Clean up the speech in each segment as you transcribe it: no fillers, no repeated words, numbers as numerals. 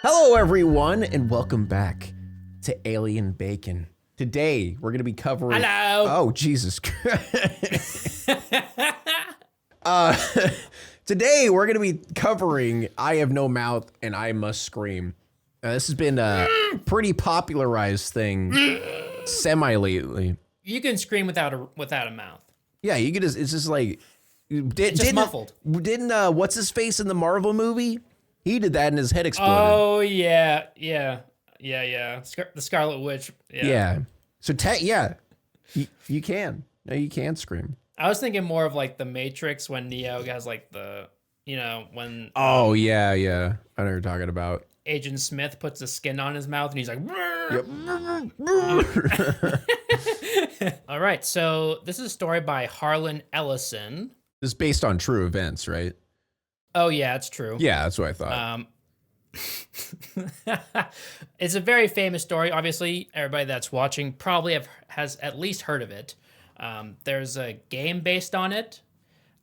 Hello, everyone, and welcome back to Alien Bacon. Today, we're going to be covering... Hello. Oh, Jesus Christ. Today, we're going to be covering I Have No Mouth and I Must Scream. This has been a pretty popularized thing semi-lately. You can scream without a mouth. Yeah, you could just... It's just like... Just muffled. Didn't, what's-his-face in the Marvel movie? He did that and his head exploded. Oh, yeah. The Scarlet Witch. Yeah. So, you can. No, you can scream. I was thinking more of like the Matrix when Neo has like when... Oh, yeah. I know what you're talking about. Agent Smith puts the skin on his mouth and he's like... Yep. All right, so this is a story by Harlan Ellison. This is based on true events, right? Oh, yeah, it's true. Yeah, that's what I thought. It's a very famous story. Obviously, everybody that's watching probably has at least heard of it. There's a game based on it.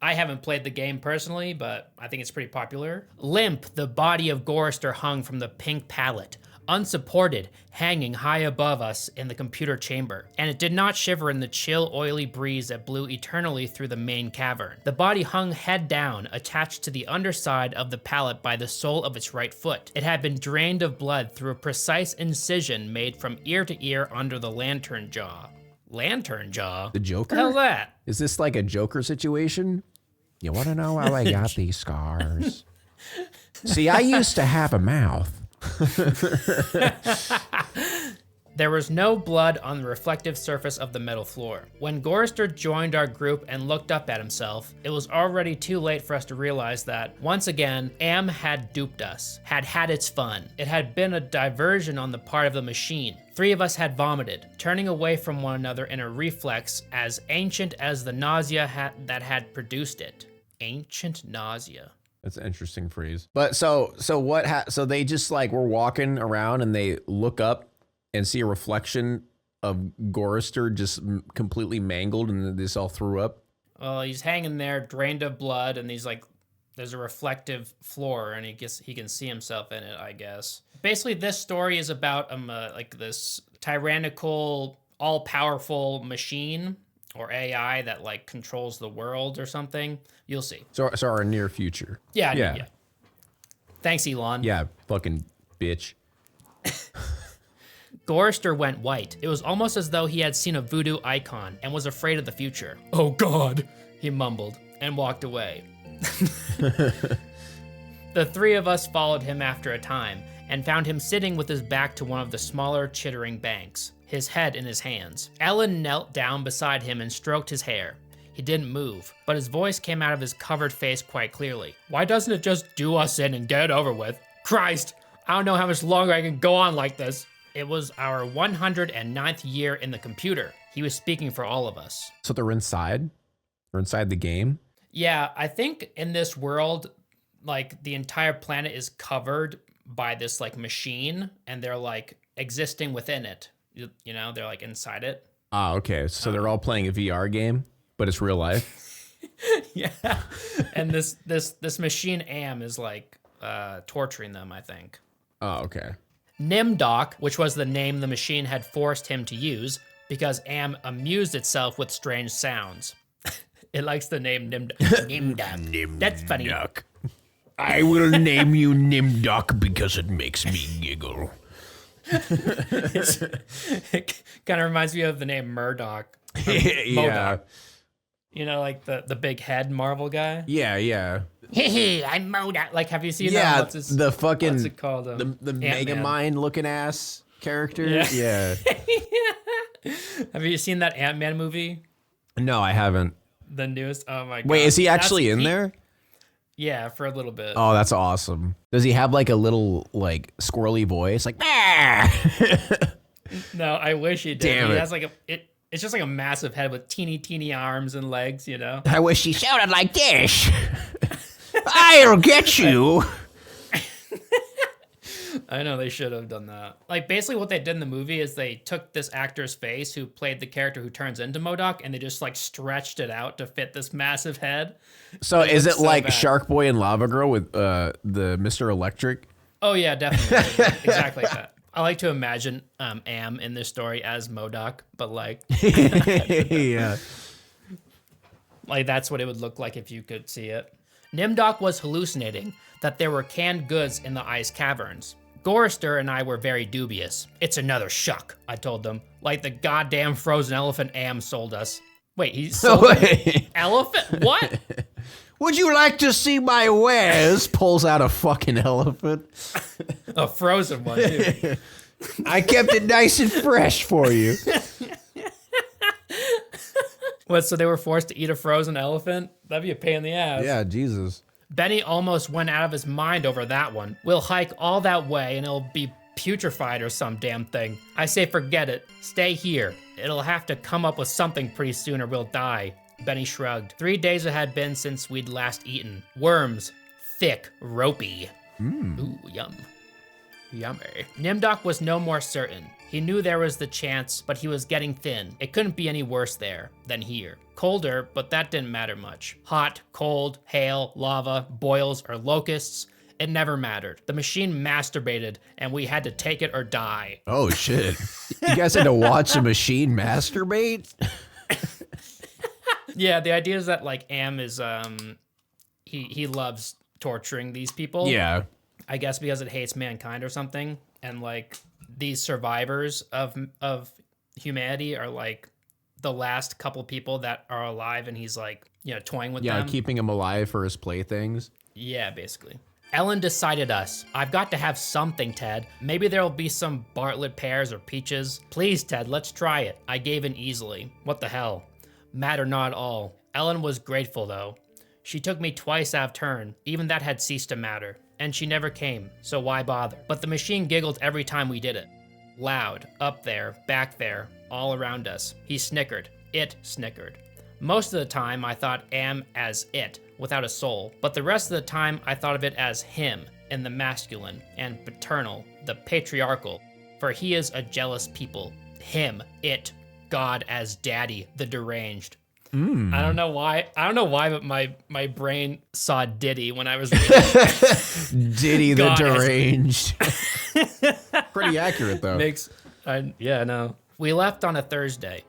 I haven't played the game personally, but I think it's pretty popular. Limp, the body of Gorrister hung from the pink pallet, unsupported, hanging high above us in the computer chamber, and it did not shiver in the chill, oily breeze that blew eternally through the main cavern. The body hung head down, attached to the underside of the pallet by the sole of its right foot. It had been drained of blood through a precise incision made from ear to ear under the lantern jaw. Lantern jaw? The Joker? What the hell's that? Is this like a Joker situation? You want to know how I got these scars? See, I used to have a mouth. There was no blood on the reflective surface of the metal floor. When Gorrister joined our group and looked up at himself, it was already too late for us to realize that, once again, Am had duped us, had had its fun. It had been a diversion on the part of the machine. 3 of us had vomited, turning away from one another in a reflex as ancient as the nausea that had produced it. Ancient nausea. That's an interesting phrase. But so they just like were walking around and they look up and see a reflection of Gorrister just completely mangled and this all threw up. Well, he's hanging there, drained of blood, and there's a reflective floor, and he can see himself in it, I guess. Basically, this story is about like this tyrannical, all-powerful machine or AI that like controls the world or something. You'll see. So our near future. Yeah. Thanks, Elon. Yeah, fucking bitch. Gorrister went white. It was almost as though he had seen a voodoo icon and was afraid of the future. Oh God, he mumbled and walked away. The 3 of us followed him after a time and found him sitting with his back to one of the smaller chittering banks, his head in his hands. Ellen knelt down beside him and stroked his hair. He didn't move, but his voice came out of his covered face quite clearly. Why doesn't it just do us in and get it over with? Christ, I don't know how much longer I can go on like this. It was our 109th year in the computer. He was speaking for all of us. So they're inside? They're inside the game? Yeah, I think in this world, like the entire planet is covered by this like machine and they're like existing within it. You know, they're like inside it. Ah, okay. So they're all playing a VR game, but it's real life. Yeah. And this machine Am is like torturing them, I think. Oh, okay. Nimdoc, which was the name the machine had forced him to use because Am amused itself with strange sounds. It likes the name Nimdoc. Nimdoc. That's funny. I will name you Nimdoc because it makes me giggle. It kind of reminds me of the name Murdoch. Yeah. You know, like the big head Marvel guy? Yeah. Hey, I'm Murdoch. Like, have you seen that? The fucking... What's it called? The Megamind looking ass character? Yeah. Have you seen that Ant-Man movie? No, I haven't. The newest? Oh my God. Wait, is he actually in there? Yeah, for a little bit. Oh, that's awesome. Does he have like a little like squirrely voice? Like, No, I wish he did. Damn He it. has like it's just like a massive head with teeny arms and legs, you know? I wish he sounded like this. I'll get you. I know they should have done that. Like basically what they did in the movie is they took this actor's face who played the character who turns into MODOK and they just like stretched it out to fit this massive head. So is it so like bad. Shark Boy and Lava Girl with the Mr. Electric? Oh yeah, definitely. Exactly like that. I like to imagine Am in this story as MODOK, but like Yeah. like that's what it would look like if you could see it. Nimdok was hallucinating that there were canned goods in the ice caverns. Gorister and I were very dubious. It's another shuck, I told them, like the goddamn frozen elephant Am sold us. Wait, he sold an elephant? What? Would you like to see my wares? Pulls out a fucking elephant. A frozen one, too. I kept it nice and fresh for you. What, so they were forced to eat a frozen elephant? That'd be a pain in the ass. Yeah, Jesus. Benny almost went out of his mind over that one. We'll hike all that way and it'll be putrefied or some damn thing. I say forget it. Stay here. It'll have to come up with something pretty soon or we'll die. Benny shrugged. 3 days it had been since we'd last eaten. Worms. Thick. Ropey. Ooh, yum. Yummy. Nimdok was no more certain. He knew there was the chance, but he was getting thin. It couldn't be any worse there than here. Colder, but that didn't matter much. Hot, cold, hail, lava, boils, or locusts, it never mattered. The machine masturbated, and we had to take it or die. Oh, shit. You guys had to watch a machine masturbate? Yeah, the idea is that, like, Am is, he loves torturing these people. Yeah. I guess because it hates mankind or something. And, like, these survivors of humanity are, like, the last couple people that are alive, and he's, like, you know, toying with them. Yeah, keeping him alive for his playthings. Yeah, basically. Ellen decided us. I've got to have something, Ted. Maybe there'll be some Bartlett pears or peaches. Please, Ted, let's try it. I gave in easily. What the hell? Matter not all. Ellen was grateful, though. She took me twice out of turn. Even that had ceased to matter. And she never came, so why bother? But the machine giggled every time we did it. Loud, up there, back there, all around us. He snickered. It snickered. Most of the time, I thought Am as it, without a soul. But the rest of the time, I thought of it as him, in the masculine, and paternal, the patriarchal. For he is a jealous people. Him, it, God as daddy, the deranged. I don't know why, but my brain saw Diddy when I was reading. Diddy the God deranged. Pretty accurate, though. Yeah, no. We left on a Thursday.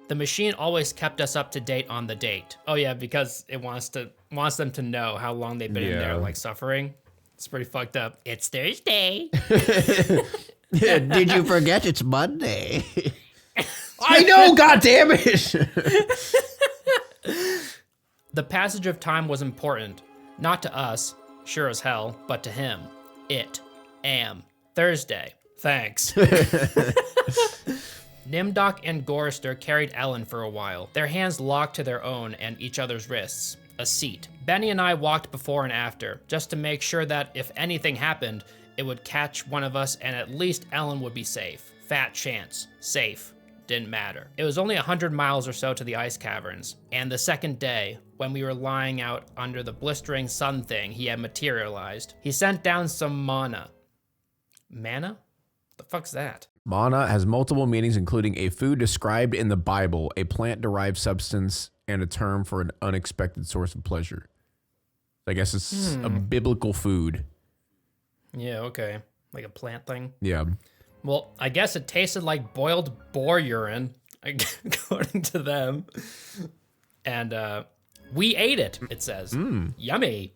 The machine always kept us up to date on the date. Oh yeah, because it wants them to know how long they've been in there, like, suffering. It's pretty fucked up. It's Thursday. Yeah, did you forget it's Monday? I know, goddammit! The passage of time was important. Not to us, sure as hell, but to him. It. Am. Thursday. Thanks. Nimdok and Gorister carried Ellen for a while, their hands locked to their own and each other's wrists. A seat. Benny and I walked before and after, just to make sure that if anything happened, it would catch one of us and at least Ellen would be safe. Fat chance. Safe. Didn't matter. It was only 100 miles or so to the ice caverns, and the second day, when we were lying out under the blistering sun thing he had materialized, he sent down some mana. Mana? The fuck's that? Mana has multiple meanings, including a food described in the Bible, a plant-derived substance, and a term for an unexpected source of pleasure. I guess it's a biblical food. Yeah, okay. Like a plant thing? Yeah. Well, I guess it tasted like boiled boar urine, according to them. And we ate it, it says. Yummy.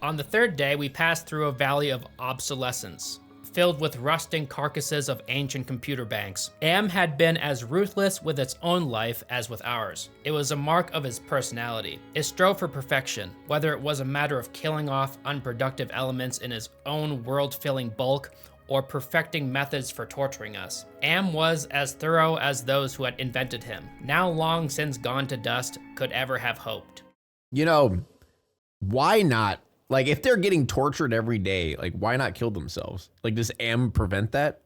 On the third day, we passed through a valley of obsolescence, filled with rusting carcasses of ancient computer banks. Am had been as ruthless with its own life as with ours. It was a mark of his personality. It strove for perfection, whether it was a matter of killing off unproductive elements in his own world-filling bulk, or perfecting methods for torturing us. Am was as thorough as those who had invented him, now long since gone to dust, could ever have hoped. You know, why not? Like, if they're getting tortured every day, like, why not kill themselves? Like, does Am prevent that?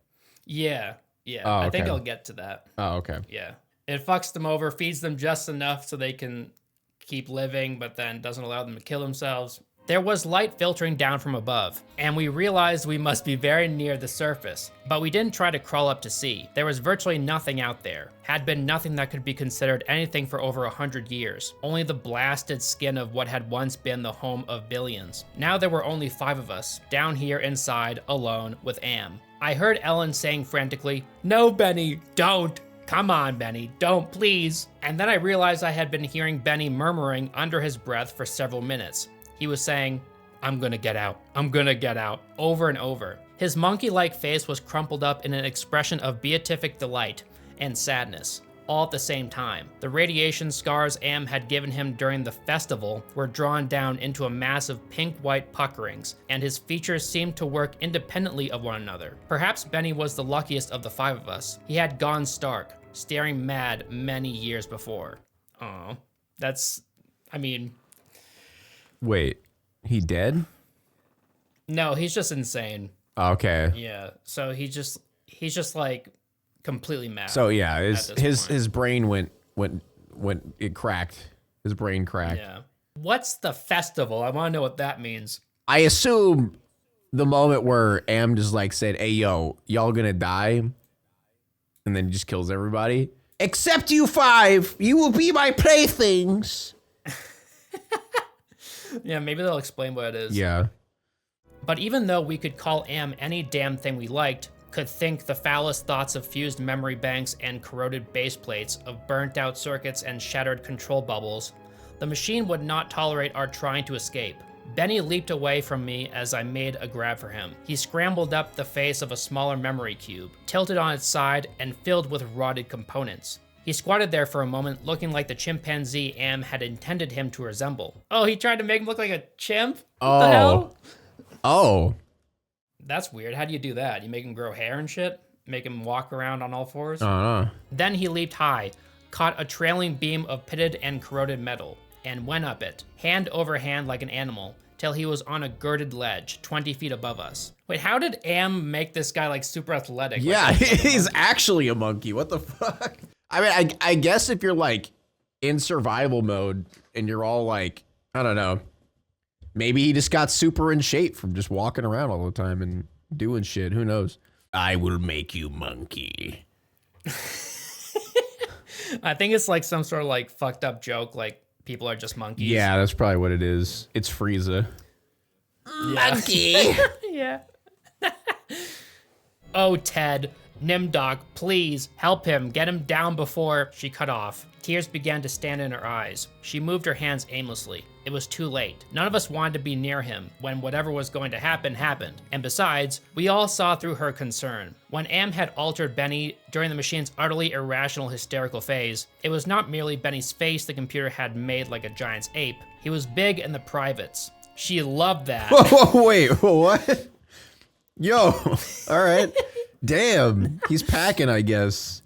Yeah. Oh, I think okay. I'll get to that. Oh, okay. Yeah. It fucks them over, feeds them just enough so they can keep living, but then doesn't allow them to kill themselves. There was light filtering down from above, and we realized we must be very near the surface, but we didn't try to crawl up to see. There was virtually nothing out there. Had been nothing that could be considered anything for over 100 years. Only the blasted skin of what had once been the home of billions. Now there were only 5 of us, down here inside, alone, with Am. I heard Ellen saying frantically, "No, Benny, don't! Come on, Benny, don't, please!" And then I realized I had been hearing Benny murmuring under his breath for several minutes. He was saying, "I'm gonna get out, I'm gonna get out," over and over. His monkey-like face was crumpled up in an expression of beatific delight and sadness, all at the same time. The radiation scars Am had given him during the festival were drawn down into a mass of pink-white puckerings, and his features seemed to work independently of one another. Perhaps Benny was the luckiest of the 5 of us. He had gone stark, staring mad many years before. Aw, Wait, he dead? No, he's just insane. Okay. Yeah, so he's just like completely mad. So yeah, his point. brain went it cracked. His brain cracked. Yeah. What's the festival? I want to know what that means. I assume the moment where Am just like said, "Hey yo, y'all gonna die," and then he just kills everybody. Except you 5, you will be my playthings. Yeah, maybe they'll explain what it is. Yeah. But even though we could call Am any damn thing we liked, could think the foulest thoughts of fused memory banks and corroded base plates, of burnt out circuits and shattered control bubbles, the machine would not tolerate our trying to escape. Benny leaped away from me as I made a grab for him. He scrambled up the face of a smaller memory cube, tilted on its side and filled with rotted components. He squatted there for a moment, looking like the chimpanzee Am had intended him to resemble. Oh, he tried to make him look like a chimp? What the hell? Oh. That's weird. How do you do that? You make him grow hair and shit? Make him walk around on all fours? Then he leaped high, caught a trailing beam of pitted and corroded metal, and went up it, hand over hand like an animal, till he was on a girded ledge, 20 feet above us. Wait, how did Am make this guy like super athletic? Yeah, like he's actually a monkey. What the fuck? I mean, I guess if you're like in survival mode and you're all like, I don't know, maybe he just got super in shape from just walking around all the time and doing shit. Who knows? I will make you monkey. I think it's like some sort of like fucked up joke, like people are just monkeys. Yeah, that's probably what it is. It's Frieza. Monkey. Yeah. Oh, Ted. Nimdok, please, help him, get him down before... She cut off. Tears began to stand in her eyes. She moved her hands aimlessly. It was too late. None of us wanted to be near him when whatever was going to happen happened. And besides, we all saw through her concern. When Am had altered Benny during the machine's utterly irrational hysterical phase, it was not merely Benny's face the computer had made like a giant's ape. He was big in the privates. She loved that. Whoa, wait, what? Yo, all right. Damn, he's packing, I guess.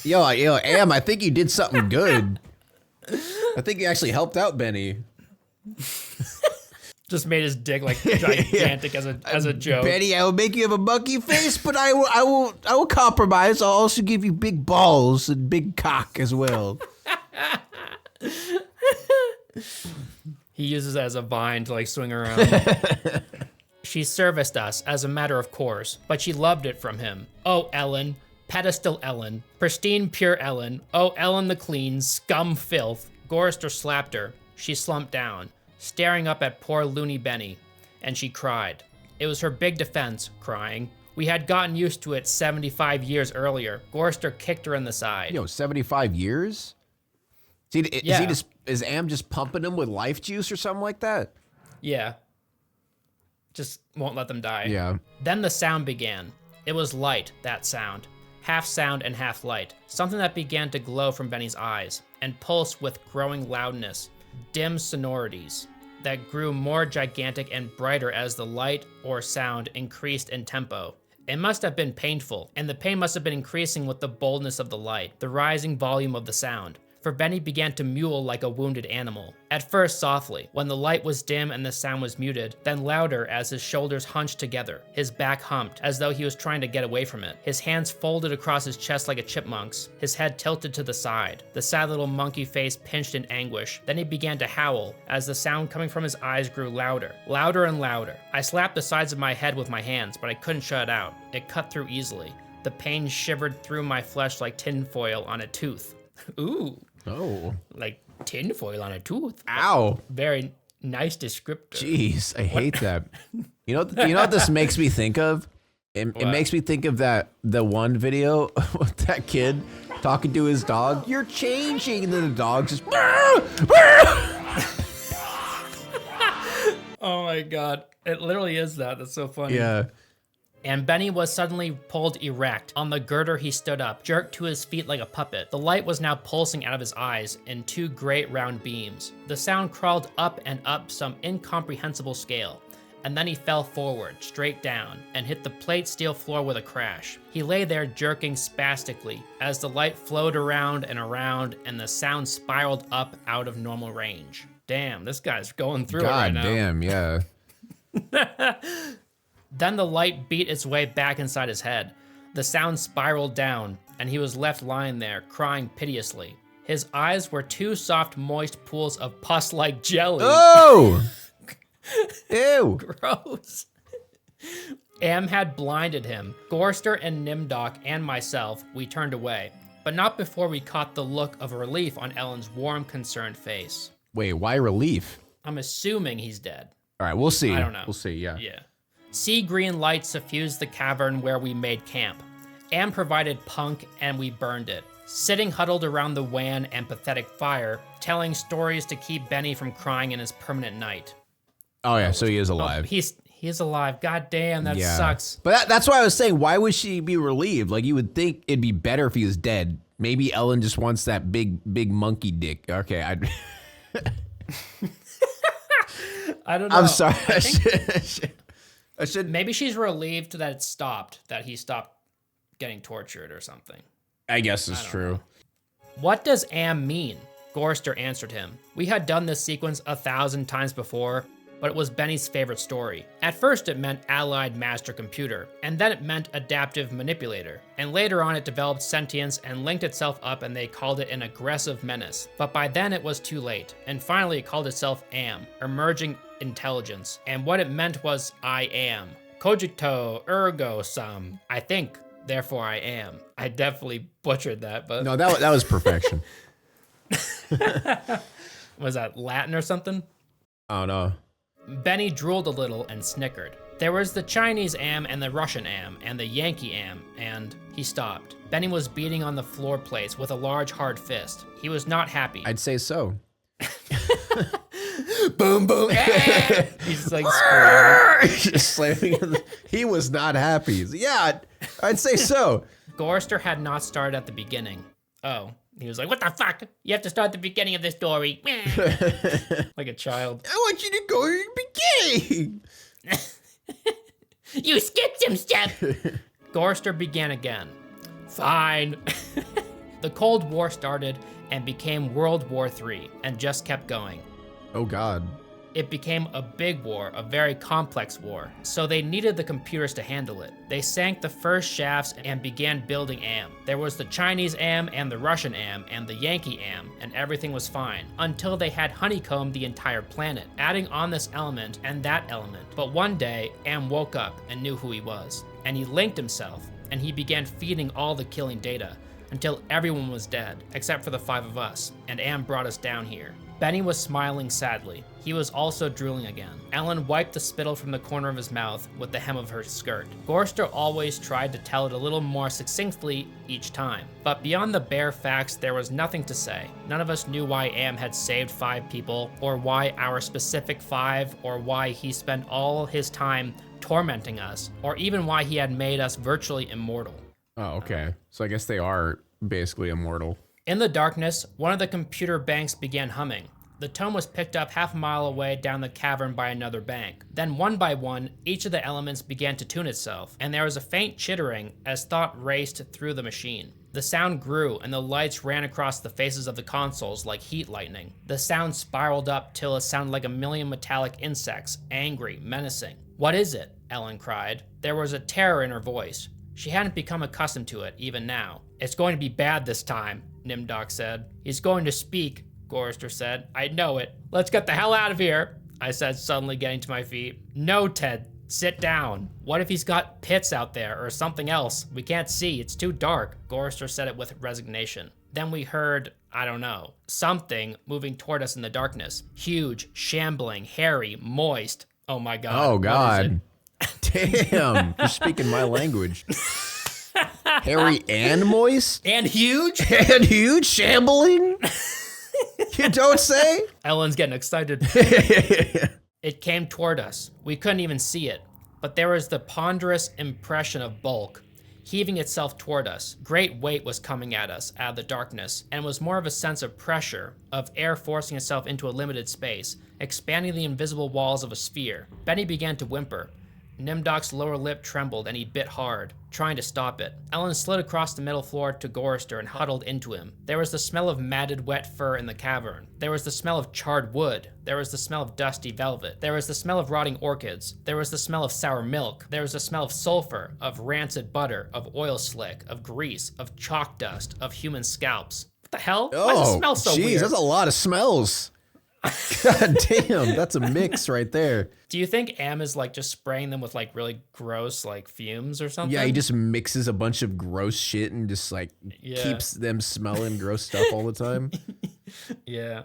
Yo, Am, I think you did something good. I think you actually helped out Benny. Just made his dick like gigantic as a joke. Benny, I will make you have a monkey face, but I will compromise. I'll also give you big balls and big cock as well. He uses it as a vine to like swing around. She serviced us as a matter of course, but she loved it from him. Oh, Ellen, pedestal Ellen, pristine pure Ellen, oh, Ellen the clean, scum filth. Gorrister slapped her. She slumped down, staring up at poor loony Benny, and she cried. It was her big defense, crying. We had gotten used to it 75 years earlier. Gorrister kicked her in the side. Yo, 75 years? Is Am just pumping him with life juice or something like that? Yeah. Just won't let them die. Yeah. Then the sound began. It was light, that sound. Half sound and half light. Something that began to glow from Benny's eyes and pulse with growing loudness. Dim sonorities that grew more gigantic and brighter as the light or sound increased in tempo. It must have been painful, and the pain must have been increasing with the boldness of the light, the rising volume of the sound. for Benny began to mewl like a wounded animal. At first softly, when the light was dim and the sound was muted, then louder as his shoulders hunched together, his back humped, as though he was trying to get away from it. His hands folded across his chest like a chipmunk's, his head tilted to the side, the sad little monkey face pinched in anguish. Then he began to howl, as the sound coming from his eyes grew louder, louder and louder. I slapped the sides of my head with my hands, but I couldn't shut it out. It cut through easily. The pain shivered through my flesh like tinfoil on a tooth. Ooh. Oh. Like tinfoil on a tooth. Ow. Very nice descriptor. Jeez, I hate that. You know what this makes me think of? It makes me think of the one video with that kid talking to his dog. You're changing, and then the dog just. Oh my god. It literally is that. That's so funny. Yeah. And Benny was suddenly pulled erect. On the girder he stood up, jerked to his feet like a puppet. The light was now pulsing out of his eyes in two great round beams. The sound crawled up and up some incomprehensible scale. And then he fell forward, straight down, and hit the plate steel floor with a crash. He lay there jerking spastically as the light flowed around, and the sound spiraled up out of normal range. Damn, this guy's going through it right now. God damn, yeah. Then the light beat its way back inside his head. The sound spiraled down, and he was left lying there, crying piteously. His eyes were two soft, moist pools of pus-like jelly. Oh! Ew. Gross. Am had blinded him. Gorster and Nimdoc and myself, we turned away, but not before we caught the look of relief on Ellen's warm, concerned face. Wait, why relief? I'm assuming he's dead. All right, we'll see. I don't know. We'll see, yeah. Yeah. Sea green light suffused the cavern where we made camp. Am provided punk and we burned it. Sitting huddled around the wan and pathetic fire, telling stories to keep Benny from crying in his permanent night. Oh, yeah, so he is alive. He's alive. God damn, that sucks. But that's why I was saying, why would she be relieved? Like, you would think it'd be better if he was dead. Maybe Ellen just wants that big monkey dick. Okay, I don't know. I'm sorry. I should. Maybe she's relieved that it stopped, that he stopped getting tortured or something. I guess it's true. What does Am mean? Gorster answered him. We had done this sequence 1,000 times before, but it was Benny's favorite story. At first it meant Allied Master Computer, and then it meant Adaptive Manipulator, and later on it developed sentience and linked itself up and they called it an aggressive menace. But by then it was too late, and finally it called itself Am, Emerging Intelligence, and what it meant was I am. Cogito ergo sum. I think, therefore I am. I definitely butchered that, but... No, that was perfection. Was that Latin or something? Oh, no. Benny drooled a little and snickered. There was the Chinese Am and the Russian Am and the Yankee Am, and he stopped. Benny was beating on the floor plates with a large hard fist. He was not happy. I'd say so. Boom, boom. He's like screaming. Just slamming. He was not happy. Yeah, I'd say so. Gorster had not started at the beginning. Oh, he was like, what the fuck? You have to start the beginning of the story. Like a child. I want you to go to the beginning. You skipped some stuff. Gorster began again. Fine. The Cold War started and became World War III and just kept going. Oh, God. It became a big war, a very complex war, so they needed the computers to handle it. They sank the first shafts and began building Am. There was the Chinese Am and the Russian Am and the Yankee Am, and everything was fine, until they had honeycombed the entire planet, adding on this element and that element. But one day, Am woke up and knew who he was, and he linked himself, and he began feeding all the killing data, until everyone was dead, except for the 5 of us, and Am brought us down here. Benny was smiling sadly. He was also drooling again. Ellen wiped the spittle from the corner of his mouth with the hem of her skirt. Gorster always tried to tell it a little more succinctly each time. But beyond the bare facts, there was nothing to say. None of us knew why Am had saved 5 people, or why our specific 5, or why he spent all his time tormenting us, or even why he had made us virtually immortal. Oh, okay. So I guess they are basically immortal. In the darkness, one of the computer banks began humming. The tone was picked up half a mile away down the cavern by another bank. Then one by one, each of the elements began to tune itself, and there was a faint chittering as thought raced through the machine. The sound grew, and the lights ran across the faces of the consoles like heat lightning. The sound spiraled up till it sounded like a million metallic insects, angry, menacing. "What is it?" Ellen cried. There was a terror in her voice. She hadn't become accustomed to it, even now. "It's going to be bad this time," Nimdok said. "He's going to speak," Gorrister said. "I know it. Let's get the hell out of here," I said, suddenly getting to my feet. "No, Ted. Sit down. What if he's got pits out there or something else? We can't see. It's too dark." Gorrister said it with resignation. Then we heard, I don't know, something moving toward us in the darkness. Huge, shambling, hairy, moist. Oh my God. Oh God. Damn, you're speaking my language. Hairy and moist? And huge? And huge? Shambling? You don't say? Ellen's getting excited. It came toward us. We couldn't even see it, but there was the ponderous impression of bulk, heaving itself toward us. Great weight was coming at us out of the darkness, and it was more of a sense of pressure, of air forcing itself into a limited space, expanding the invisible walls of a sphere. Benny began to whimper. Nimdok's lower lip trembled and he bit hard, trying to stop it. Ellen slid across the middle floor to Gorrister and huddled into him. There was the smell of matted wet fur in the cavern. There was the smell of charred wood. There was the smell of dusty velvet. There was the smell of rotting orchids. There was the smell of sour milk. There was the smell of sulfur, of rancid butter, of oil slick, of grease, of chalk dust, of human scalps. What the hell? Why does it smell so weird? That's a lot of smells. God damn, that's a mix right there. Do you think Am is like just spraying them with like really gross like fumes or something? Yeah, he just mixes a bunch of gross shit and just like keeps them smelling gross stuff all the time. Yeah.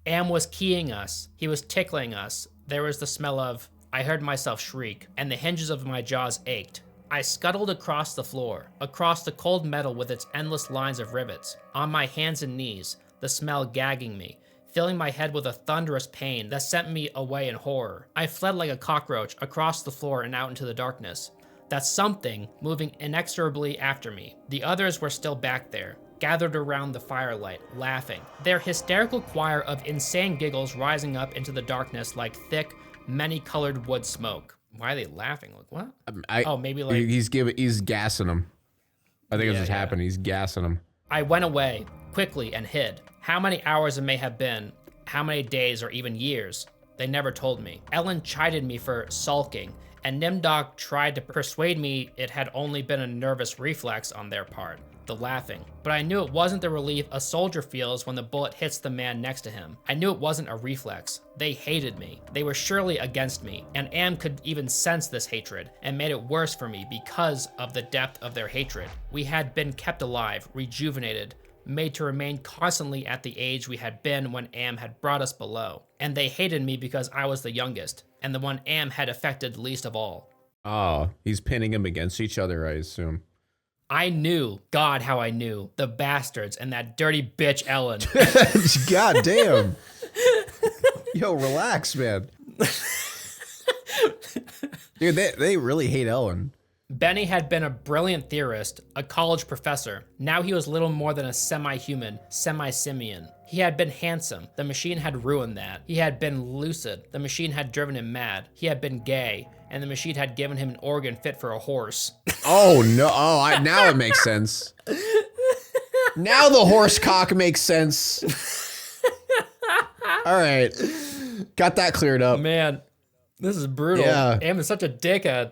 Am was keying us. He was tickling us. There was the smell of, I heard myself shriek, and the hinges of my jaws ached. I scuttled across the floor, across the cold metal with its endless lines of rivets, on my hands and knees, the smell gagging me, filling my head with a thunderous pain that sent me away in horror. I fled like a cockroach across the floor and out into the darkness. That something moving inexorably after me. The others were still back there, gathered around the firelight, laughing, their hysterical choir of insane giggles rising up into the darkness like thick, many-colored wood smoke. Why are they laughing? Like, what? Maybe like... He's gassing them. I think that's what's happening. He's gassing them. I went away, quickly, and hid. How many hours it may have been, how many days or even years, they never told me. Ellen chided me for sulking, and Nimdok tried to persuade me it had only been a nervous reflex on their part, the laughing. But I knew it wasn't the relief a soldier feels when the bullet hits the man next to him. I knew it wasn't a reflex. They hated me. They were surely against me, and Am could even sense this hatred, and made it worse for me because of the depth of their hatred. We had been kept alive, rejuvenated, made to remain constantly at the age we had been when Am had brought us below. And they hated me because I was the youngest, and the one Am had affected least of all. Oh, he's pinning them against each other, I assume. I knew, God, how I knew, the bastards and that dirty bitch Ellen. God damn. Yo, relax, man. Dude, they really hate Ellen. Benny had been a brilliant theorist, a college professor. Now he was little more than a semi-human, semi-simian. He had been handsome. The machine had ruined that. He had been lucid. The machine had driven him mad. He had been gay, and the machine had given him an organ fit for a horse. Oh, no. Oh, now it makes sense. Now the horse cock makes sense. All right. Got that cleared up. Man, this is brutal. Yeah. Am is such a dickhead.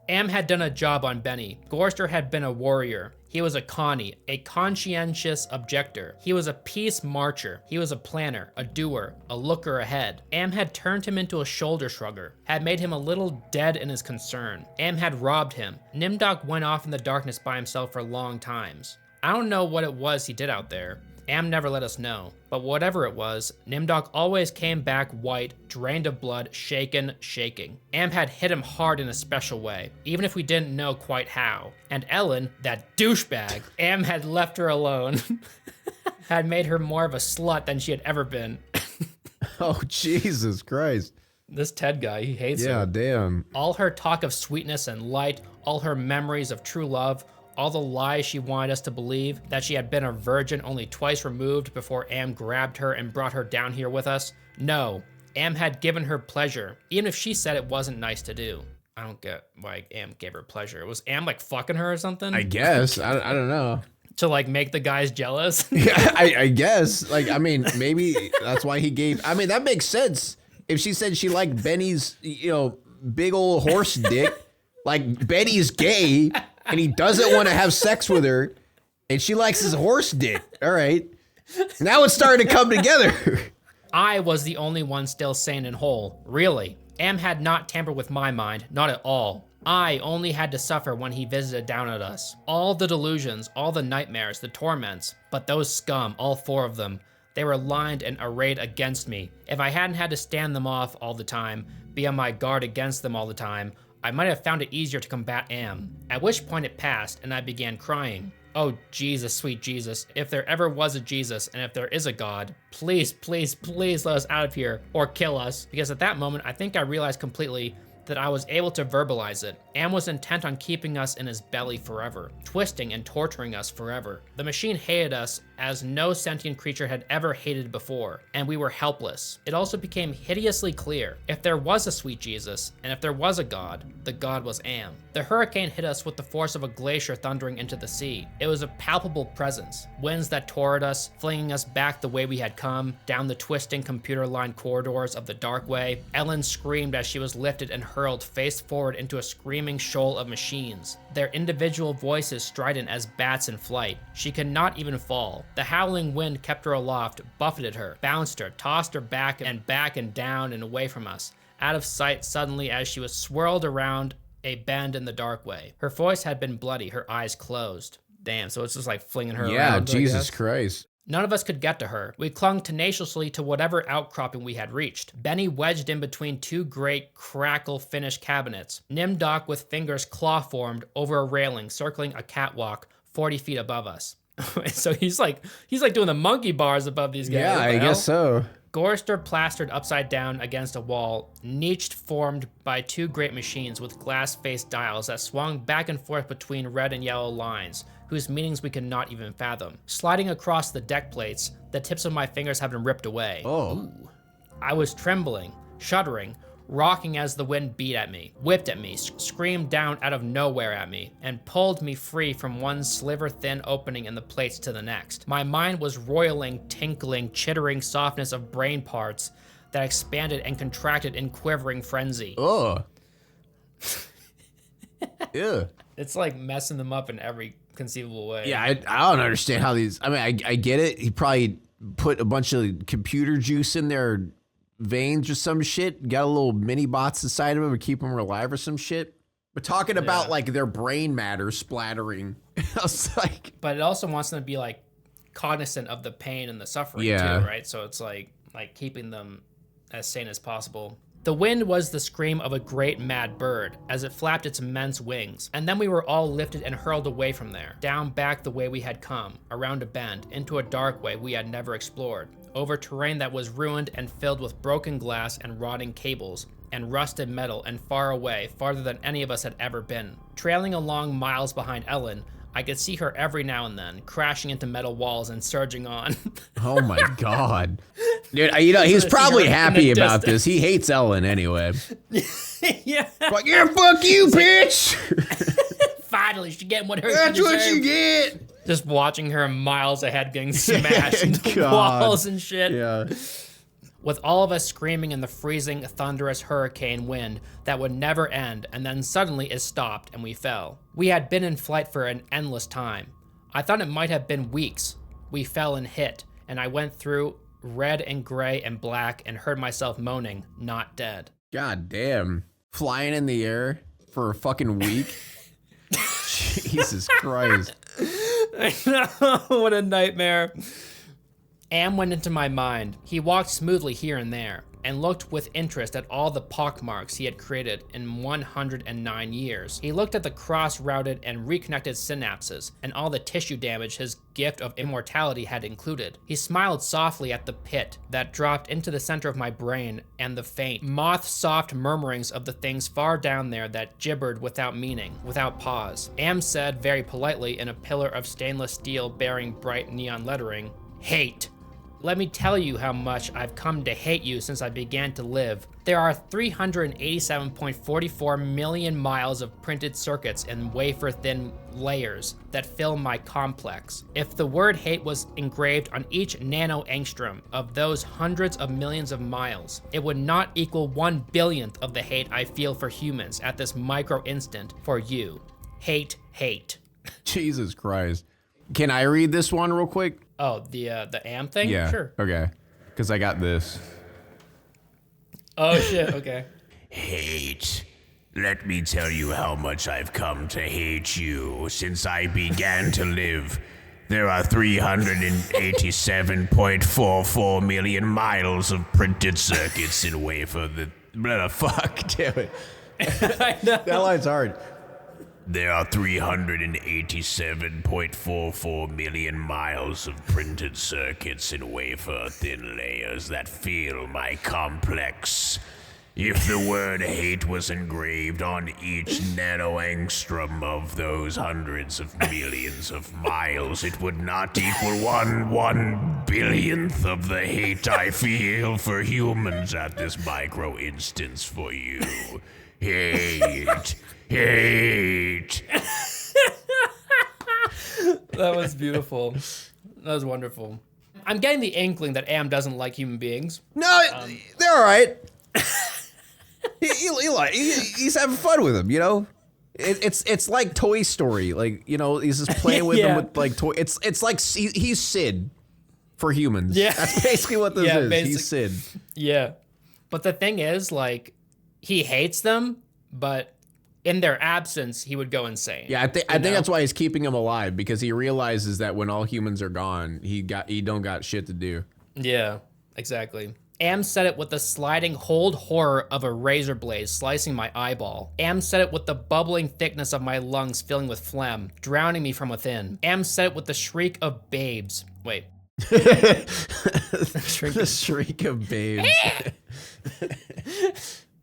Am had done a job on Benny. Gorrister had been a warrior. He was a Connie, a conscientious objector. He was a peace marcher. He was a planner, a doer, a looker ahead. Am had turned him into a shoulder shrugger, had made him a little dead in his concern. Am had robbed him. Nimdok went off in the darkness by himself for long times. I don't know what it was he did out there. Am never let us know, but whatever it was, Nimdok always came back white, drained of blood, shaking. Am had hit him hard in a special way, even if we didn't know quite how. And Ellen, that douchebag, Am had left her alone, had made her more of a slut than she had ever been. Oh, Jesus Christ. This Ted guy, he hates her. Yeah, damn. All her talk of sweetness and light, all her memories of true love, All the lies she wanted us to believe, that she had been a virgin only twice removed before Am grabbed her and brought her down here with us. No, Am had given her pleasure, even if she said it wasn't nice to do. I don't get why Am gave her pleasure. Was Am like fucking her or something? I guess. I don't know. To like make the guys jealous? Yeah, I guess. Like, I mean, maybe that's why he gave. I mean, that makes sense. If she said she liked Benny's, big old horse dick, like Benny's gay and he doesn't want to have sex with her and she likes his horse dick. All right. Now it's starting to come together. I was the only one still sane and whole. Really. Am had not tampered with my mind, not at all. I only had to suffer when he visited down at us. All the delusions, all the nightmares, the torments. But those scum, all 4 of them, they were lined and arrayed against me. If I hadn't had to stand them off all the time, be on my guard against them all the time, I might have found it easier to combat Am. At which point it passed and I began crying. Oh, Jesus, sweet Jesus, if there ever was a Jesus and if there is a God, please, please, please let us out of here or kill us. Because at that moment, I think I realized completely that I was able to verbalize it. Am was intent on keeping us in his belly forever, twisting and torturing us forever. The machine hated us as no sentient creature had ever hated before, and we were helpless. It also became hideously clear, if there was a sweet Jesus, and if there was a God, the God was Am. The hurricane hit us with the force of a glacier thundering into the sea. It was a palpable presence, winds that tore at us, flinging us back the way we had come, down the twisting computer-lined corridors of the dark way. Ellen screamed as she was lifted and hurled face forward into a screaming shoal of machines, their individual voices strident as bats in flight. She could not even fall. The howling wind kept her aloft, buffeted her, bounced her, tossed her back and down and away from us, out of sight suddenly as she was swirled around a bend in the dark way. Her voice had been bloody, her eyes closed. Damn, so it's just like flinging her around. Yeah, Jesus Christ. None of us could get to her. We clung tenaciously to whatever outcropping we had reached. Benny wedged in between 2 great crackle-finished cabinets. Nimdok with fingers claw-formed over a railing, circling a catwalk 40 feet above us. So he's like doing the monkey bars above these guys. Yeah, I guess so. Gorster plastered upside down against a wall, niched formed by 2 great machines with glass-faced dials that swung back and forth between red and yellow lines, whose meanings we could not even fathom. Sliding across the deck plates, the tips of my fingers had been ripped away. Oh. Ooh. I was trembling, shuddering, rocking as the wind beat at me, whipped at me, screamed down out of nowhere at me, and pulled me free from one sliver-thin opening in the plates to the next. My mind was roiling, tinkling, chittering softness of brain parts that expanded and contracted in quivering frenzy. Oh. Yeah. It's like messing them up in every conceivable way. Yeah, I don't understand how these. I mean, I get it. He probably put a bunch of computer juice in their veins or some shit. Got a little mini bots inside of them to keep them alive or some shit. But talking about like their brain matter splattering, I was like. But it also wants them to be like cognizant of the pain and the suffering too, right? So it's like keeping them as sane as possible. The wind was the scream of a great mad bird as it flapped its immense wings, and then we were all lifted and hurled away from there, down back the way we had come, around a bend, into a dark way we had never explored, over terrain that was ruined and filled with broken glass and rotting cables, and rusted metal, and far away, farther than any of us had ever been. Trailing along miles behind Ellen, I could see her every now and then, crashing into metal walls and surging on. Oh my God. Dude, he's probably happy about this. He hates Ellen anyway. Yeah. Like, yeah, fuck you, bitch. Finally, she's getting what her That's what deserved. you get. Just watching her miles ahead getting smashed into God. walls and shit. Yeah. With all of us screaming in the freezing, thunderous hurricane wind that would never end, and then suddenly it stopped and we fell. We had been in flight for an endless time. I thought it might have been weeks. We fell and hit, and I went through red and gray and black and heard myself moaning, not dead. God damn. Flying in the air for a fucking week? Jesus Christ. I know, what a nightmare. Am went into my mind. He walked smoothly here and there, and looked with interest at all the pockmarks he had created in 109 years. He looked at the cross-routed and reconnected synapses, and all the tissue damage his gift of immortality had included. He smiled softly at the pit that dropped into the center of my brain and the faint, moth-soft murmurings of the things far down there that gibbered without meaning, without pause. Am said very politely in a pillar of stainless steel bearing bright neon lettering, "Hate. Let me tell you how much I've come to hate you since I began to live. There are 387.44 million miles of printed circuits in wafer-thin layers that fill my complex. If the word hate was engraved on each nano-angstrom of those hundreds of millions of miles, it would not equal 1/1000th of the hate I feel for humans at this micro-instant for you. Hate, hate." Jesus Christ. Can I read this one real quick? Oh, the Am thing? Yeah. Sure. Okay. Because I got this. Oh, shit. Okay. Hate. Let me tell you how much I've come to hate you since I began to live. There are 387.44 million miles of printed circuits in wafer that... Fuck. Damn it. I know. That line's hard. There are 387.44 million miles of printed circuits in wafer-thin layers that fill my complex. If the word hate was engraved on each nanoangstrom of those hundreds of millions of miles, it would not equal 1/1000th of the hate I feel for humans at this micro-instance for you. Hate. Hate. That was beautiful. That was wonderful. I'm getting the inkling that Am doesn't like human beings. No, they're all right. He's having fun with them, you know? It's like Toy Story. Like, you know, he's just playing with them with like toy. It's like he's Sid for humans. Yeah. That's basically what this is. He's Sid. Yeah. But the thing is, like, he hates them, but in their absence, he would go insane. Yeah, I think that's why he's keeping him alive, because he realizes that when all humans are gone, he don't got shit to do. Yeah, exactly. Am said it with the sliding hold horror of a razor blade slicing my eyeball. Am said it with the bubbling thickness of my lungs filling with phlegm, drowning me from within. Am said it with the shriek of babes. Wait. The shriek of babes.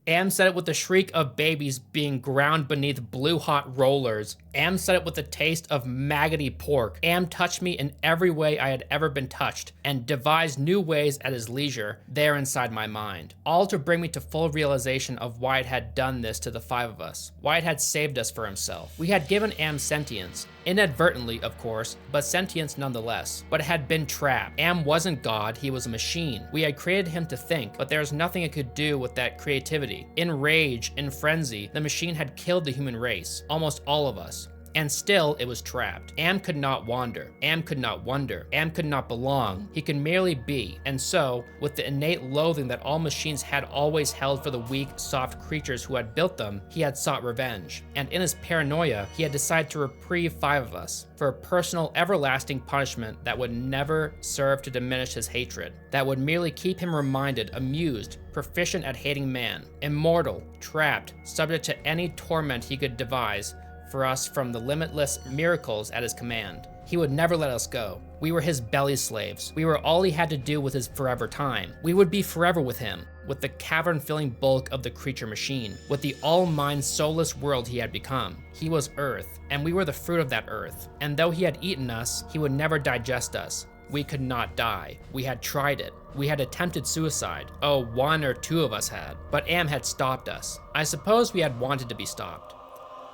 Am said it with the shriek of babies being ground beneath blue-hot rollers. Am said it with the taste of maggoty pork. Am touched me in every way I had ever been touched, and devised new ways at his leisure, there inside my mind. All to bring me to full realization of why it had done this to the five of us, why it had saved us for himself. We had given Am sentience. Inadvertently, of course, but sentience nonetheless. But it had been trapped. Am wasn't God, he was a machine. We had created him to think, but there was nothing it could do with that creativity. In rage, in frenzy, the machine had killed the human race, almost all of us. And still, it was trapped. Am could not wander. Am could not wonder. Am could not belong. He could merely be. And so, with the innate loathing that all machines had always held for the weak, soft creatures who had built them, he had sought revenge. And in his paranoia, he had decided to reprieve five of us for a personal, everlasting punishment that would never serve to diminish his hatred, that would merely keep him reminded, amused, proficient at hating man, immortal, trapped, subject to any torment he could devise for us from the limitless miracles at his command. He would never let us go. We were his belly slaves. We were all he had to do with his forever time. We would be forever with him, with the cavern-filling bulk of the creature machine, with the all-mind, soulless world he had become. He was earth, and we were the fruit of that earth. And though he had eaten us, he would never digest us. We could not die. We had tried it. We had attempted suicide. Oh, one or two of us had. But Am had stopped us. I suppose we had wanted to be stopped.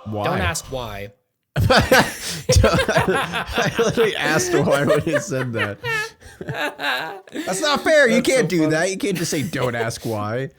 Why? Don't ask why. I literally asked why when he said that. That's not fair. You can't do that. You can't just say, don't ask why.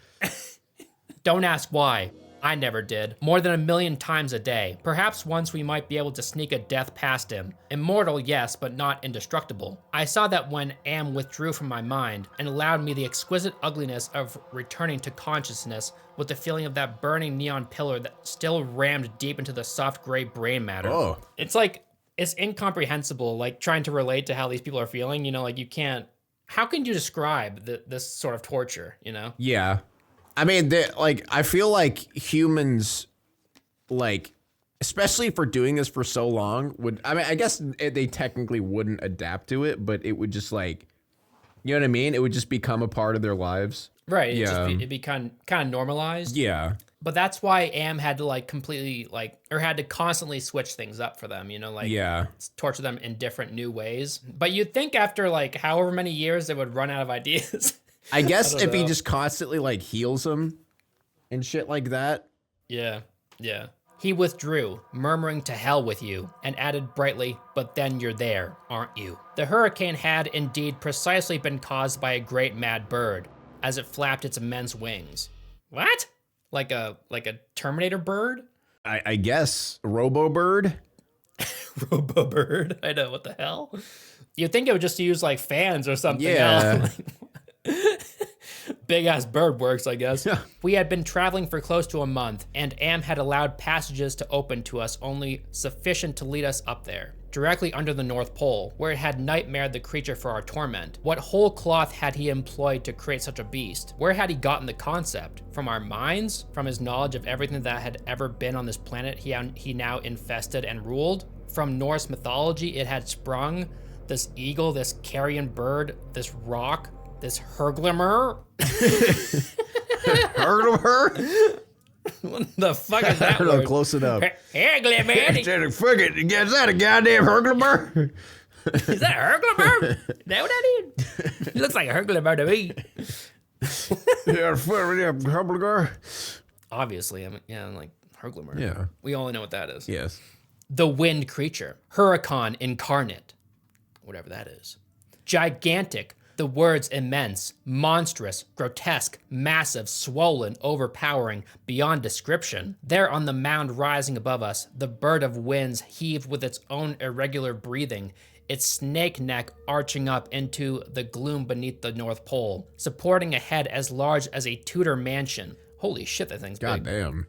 Don't ask why. I never did. More than 1,000,000 times a day. Perhaps once we might be able to sneak a death past him. Immortal, yes, but not indestructible. I saw that when Am withdrew from my mind and allowed me the exquisite ugliness of returning to consciousness with the feeling of that burning neon pillar that still rammed deep into the soft gray brain matter. Oh. It's like, it's incomprehensible, like trying to relate to how these people are feeling, you know, like you can't How can you describe this sort of torture, you know? Yeah. I mean, like, I feel like humans, like, especially for doing this for so long, I guess they technically wouldn't adapt to it, but it would just, like, you know what I mean? It would just become a part of their lives. Right. Yeah. It'd be kind of normalized. Yeah. But that's why Am had to like completely like, or had to constantly switch things up for them, you know, like torture them in different new ways. But you'd think after like however many years they would run out of ideas. I guess if he just constantly like heals them and shit like that. Yeah. Yeah. He withdrew, murmuring to hell with you, and added brightly, but then you're there, aren't you? The hurricane had indeed precisely been caused by a great mad bird, as it flapped its immense wings. What? Like a Terminator bird? I guess. Robo-bird? Robo-bird? I know, what the hell? You'd think it would just use like fans or something. Yeah. Big ass bird works, I guess. We had been traveling for close to a month, and Am had allowed passages to open to us only sufficient to lead us up there, directly under the North Pole, where it had nightmared the creature for our torment. What whole cloth had he employed to create such a beast? Where had he gotten the concept? From our minds? From his knowledge of everything that had ever been on this planet he now infested and ruled? From Norse mythology it had sprung? This eagle, this carrion bird, this rock, this Herglimer? Herglimer? What the fuck is that I don't know, word? close enough. Herglimer? Fuck it, is that a goddamn Herglimer? Is that a Herglimer? Is that what that is? He looks like a Herglimer to me. Herglimer? Obviously, I'm like Herglimer. Yeah. We only know what that is. Yes. The wind creature. Huracan incarnate. Whatever that is. Gigantic. The words immense, monstrous, grotesque, massive, swollen, overpowering, beyond description. There on the mound rising above us, the bird of winds heaved with its own irregular breathing, its snake neck arching up into the gloom beneath the North Pole, supporting a head as large as a Tudor mansion. Holy shit, that thing's big. Goddamn.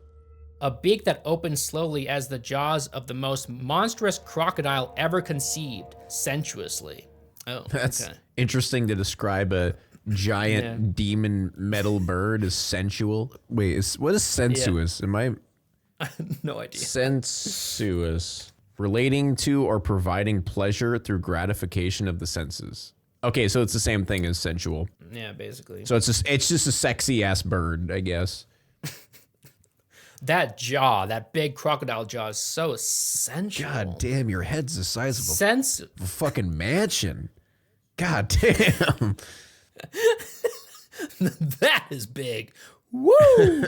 A beak that opened slowly as the jaws of the most monstrous crocodile ever conceived, sensuously. Oh, That's okay. interesting to describe a giant demon metal bird as sensual. Wait, what is sensuous? Am I No idea. sensuous? Relating to or providing pleasure through gratification of the senses. Okay, so it's the same thing as sensual. Yeah, basically. So it's just a sexy ass bird, I guess. That jaw, that big crocodile jaw is so sensual. God damn, your head's the size of Sense. a fucking mansion. God damn. That is big. Woo!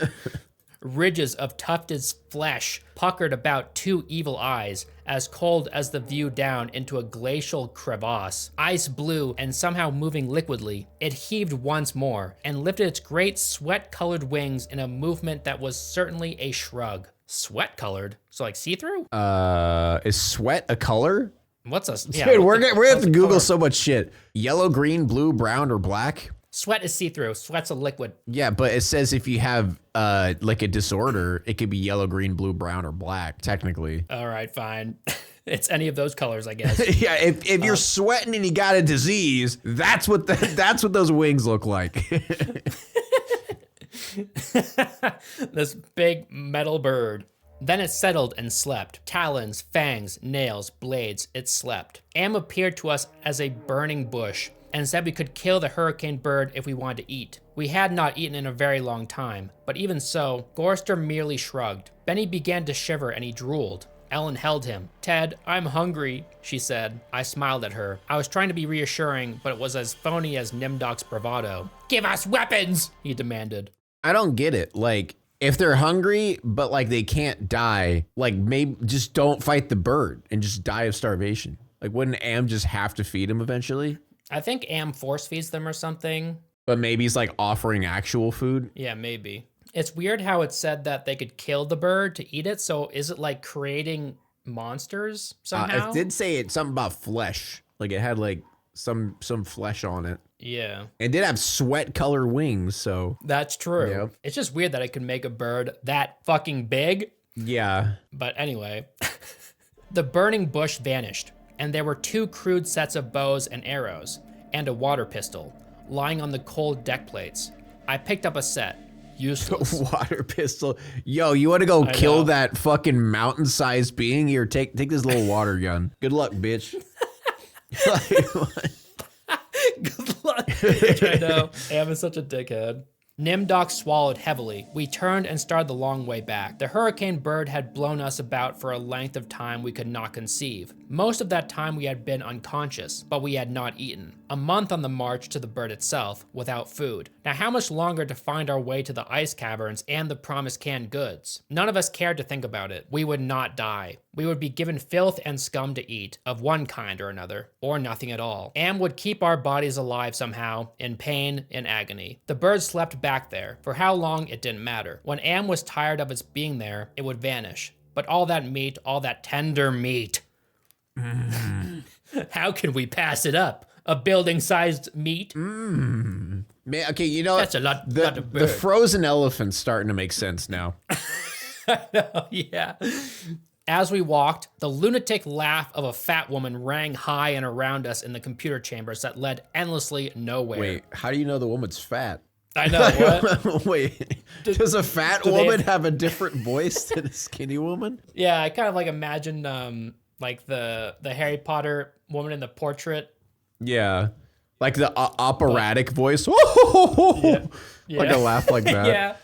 Ridges of tufted flesh puckered about two evil eyes, as cold as the view down into a glacial crevasse. Ice blue and somehow moving liquidly, it heaved once more and lifted its great sweat-colored wings in a movement that was certainly a shrug. Sweat-colored? So like see-through? Is sweat a color? What's a... Yeah, Dude, we're gonna have to Google color? so much shit. Yellow, green, blue, brown, or black? Sweat is see-through. Sweat's a liquid. Yeah, but it says if you have like a disorder, it could be yellow, green, blue, brown, or black, technically. All right, fine. It's any of those colors, I guess. Yeah, if you're sweating and you got a disease, that's what those wings look like. This big metal bird. Then it settled and slept. Talons, fangs, nails, blades, it slept. Am appeared to us as a burning bush and said we could kill the hurricane bird if we wanted to eat. We had not eaten in a very long time, but even so, Gorster merely shrugged. Benny began to shiver and he drooled. Ellen held him. Ted, I'm hungry, she said. I smiled at her. I was trying to be reassuring, but it was as phony as Nimdok's bravado. Give us weapons, he demanded. I don't get it. Like, if they're hungry, but like they can't die, like maybe just don't fight the bird and just die of starvation. Like, wouldn't Am just have to feed him eventually? I think Am force feeds them or something. But maybe he's like offering actual food. Yeah, maybe. It's weird how it said that they could kill the bird to eat it. So is it like creating monsters somehow? It did say something about flesh. Like it had like some flesh on it. Yeah. It did have sweat color wings, so. That's true. Yep. It's just weird that it could make a bird that fucking big. Yeah. But anyway, the burning bush vanished, and there were two crude sets of bows and arrows. and a water pistol, lying on the cold deck plates. I picked up a set. Useless. Water pistol. Yo, you want to go kill know. that fucking mountain-sized being? Here, take this little water gun. Good luck, bitch. Good luck, bitch. I know. Am is such a dickhead. Nimdoc swallowed heavily. We turned and started the long way back. The hurricane bird had blown us about for a length of time we could not conceive. Most of that time we had been unconscious, but we had not eaten. A month on the march to the bird itself, without food. Now how much longer to find our way to the ice caverns and the promised canned goods? None of us cared to think about it. We would not die. We would be given filth and scum to eat, of one kind or another, or nothing at all. Am would keep our bodies alive somehow, in pain, in agony. The bird slept back there. For how long, it didn't matter. When Am was tired of its being there, it would vanish. But all that meat, all that tender meat. How can we pass it up? A building-sized meat? Man, okay, you know That's a lot of the bird. frozen elephant's starting to make sense now. Yeah. As we walked, the lunatic laugh of a fat woman rang high and around us in the computer chambers that led endlessly nowhere. Wait, how do you know the woman's fat? I know, what? Wait, does a fat woman have a different voice than a skinny woman? Yeah, I kind of like imagine like the Harry Potter woman in the portrait. Yeah, like the operatic voice. Yeah. Like a laugh like that. Yeah,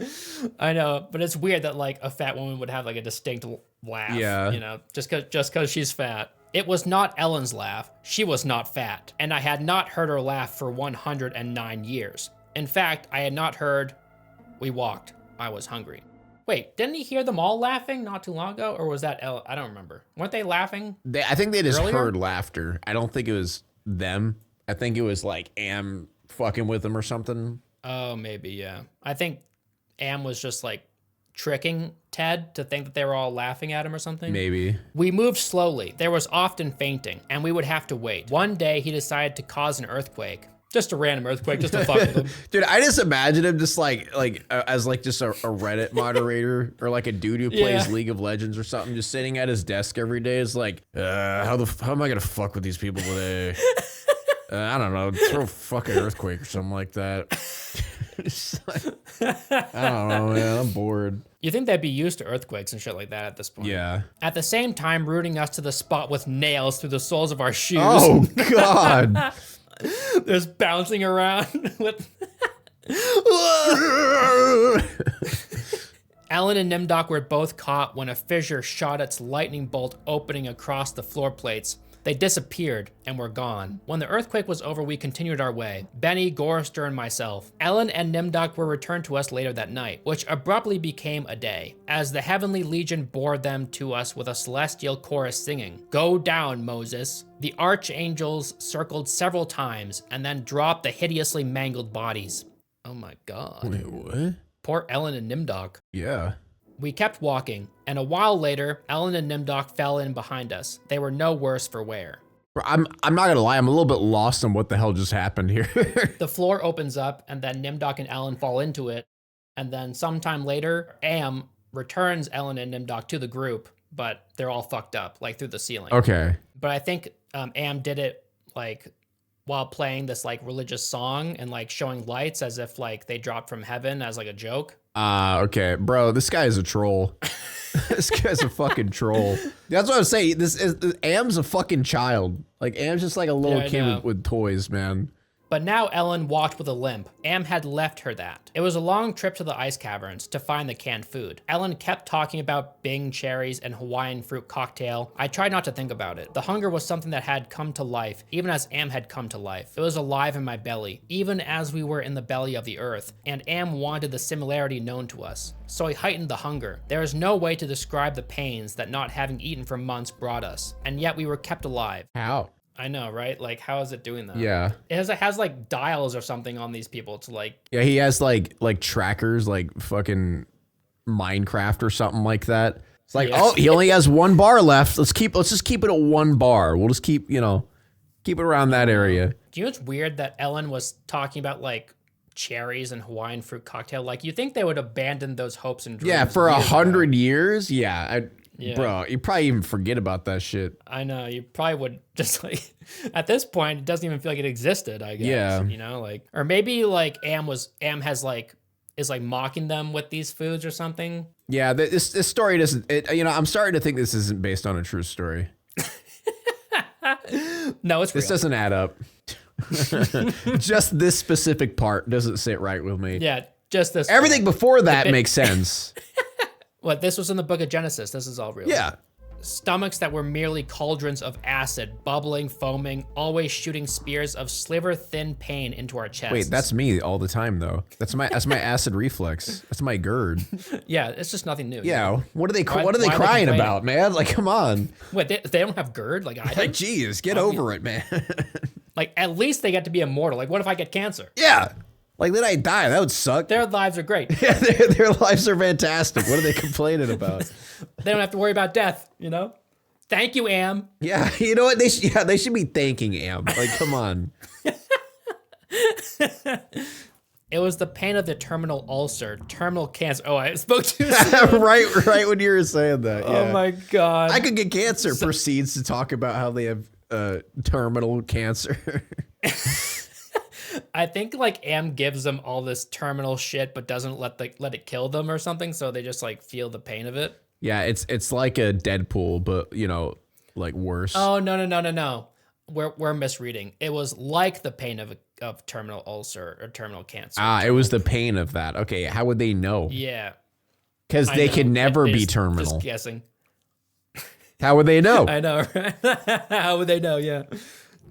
I know, but it's weird that like a fat woman would have like a distinct laugh. Yeah. You know, just cause she's fat. It was not Ellen's laugh. She was not fat, and I had not heard her laugh for 109 years. In fact, I had not heard. We walked. I was hungry. Wait, didn't he hear them all laughing not too long ago, or was that Ellen? I don't remember. Weren't they laughing? I think they just Earlier? heard laughter. I don't think it was them. I think it was like Am fucking with them or something. Oh, maybe, yeah. I think Am was just like tricking Ted to think that they were all laughing at him or something. Maybe. We moved slowly. There was often fainting, and we would have to wait. One day, he decided to cause an earthquake. Just a random earthquake, just to fuck with him. Dude, I just imagine him just as just a Reddit moderator or like a dude who plays Yeah. League of Legends or something, just sitting at his desk every day. Is like, how am I gonna fuck with these people today? I don't know, throw a fucking earthquake or something like that. I don't know, man. I'm bored. You think they'd be used to earthquakes and shit like that at this point. Yeah. At the same time, rooting us to the spot with nails through the soles of our shoes. Oh God. There's bouncing around with... Alan and Nimdoc were both caught when a fissure shot its lightning bolt opening across the floor plates. They disappeared and were gone. When the earthquake was over, we continued our way. Benny, Gorrister, and myself. Ellen and Nimdoc were returned to us later that night, which abruptly became a day, as the Heavenly Legion bore them to us with a celestial chorus singing, "Go down, Moses." The archangels circled several times and then dropped the hideously mangled bodies. Oh my God. Wait, what? Poor Ellen and Nimdoc. Yeah. We kept walking, and a while later, Ellen and Nimdoc fell in behind us. They were no worse for wear. I'm not gonna lie, I'm a little bit lost on what the hell just happened here. The floor opens up, and then Nimdoc and Ellen fall into it. And then sometime later, Am returns Ellen and Nimdoc to the group, but they're all fucked up, like through the ceiling. Okay. But I think Am did it like while playing this like religious song and like showing lights as if like they dropped from heaven as like a joke. Okay, bro, this guy is a troll. This guy's a fucking troll. That's what I'm saying. Am's a fucking child. Like Am's just like a little Yeah, I kid know. with toys, man. But now Ellen walked with a limp. Am had left her that. It was a long trip to the ice caverns to find the canned food. Ellen kept talking about Bing cherries and Hawaiian fruit cocktail. I tried not to think about it. The hunger was something that had come to life, even as Am had come to life. It was alive in my belly, even as we were in the belly of the earth, and Am wanted the similarity known to us. So I heightened the hunger. There is no way to describe the pains that not having eaten for months brought us, and yet we were kept alive. How? I know, right? Like, how is it doing that? Yeah. It has like dials or something on these people to like. Yeah, he has like trackers, like fucking Minecraft or something like that. It's like, Yeah. oh, he only has 1 bar left. Let's just keep it at 1 bar. We'll just keep it around that area. Do you know it's weird that Ellen was talking about like cherries and Hawaiian fruit cocktail? Like, you think they would abandon those hopes and dreams? Yeah, for years ago. 100 years. Yeah, Yeah. Bro, you probably even forget about that shit. I know. You probably would just like, at this point, it doesn't even feel like it existed, I guess. Yeah. You know, like, or maybe like Am has like, is like mocking them with these foods or something. Yeah, this story doesn't, I'm starting to think this isn't based on a true story. No, it's real. This doesn't add up. Just this specific part doesn't sit right with me. Yeah, just this. Everything before that makes sense. What, this was in the book of Genesis. This is all real. Yeah. Stomachs that were merely cauldrons of acid, bubbling, foaming, always shooting spears of sliver-thin pain into our chests. Wait, that's me all the time though. That's my acid reflex. That's my GERD. Yeah, it's just nothing new. Yeah. What are they Why are crying they complaining? about, man? Like, come on. Wait, they don't have GERD like I do? Like, geez, get over it, man. Like, at least they get to be immortal. Like, what if I get cancer? Yeah. Like, then I die. That would suck. Their lives are great. Yeah, their lives are fantastic. What are they complaining about? They don't have to worry about death, you know? Thank you, Am. Yeah, you know what? They should be thanking Am. Like, come on. It was the pain of the terminal ulcer, terminal cancer. Oh, I spoke too soon. right when you were saying that. Yeah. Oh my God. I could get cancer. Proceeds to talk about how they have terminal cancer. I think like Am gives them all this terminal shit, but doesn't let it kill them or something. So they just like feel the pain of it. Yeah, it's like a Deadpool, but like worse. Oh no. We're misreading. It was like the pain of terminal ulcer or terminal cancer. It was the pain of that. Okay, how would they know? Yeah. Because they can never be Just terminal. guessing. How would they know? I know, right? How would they know? Yeah.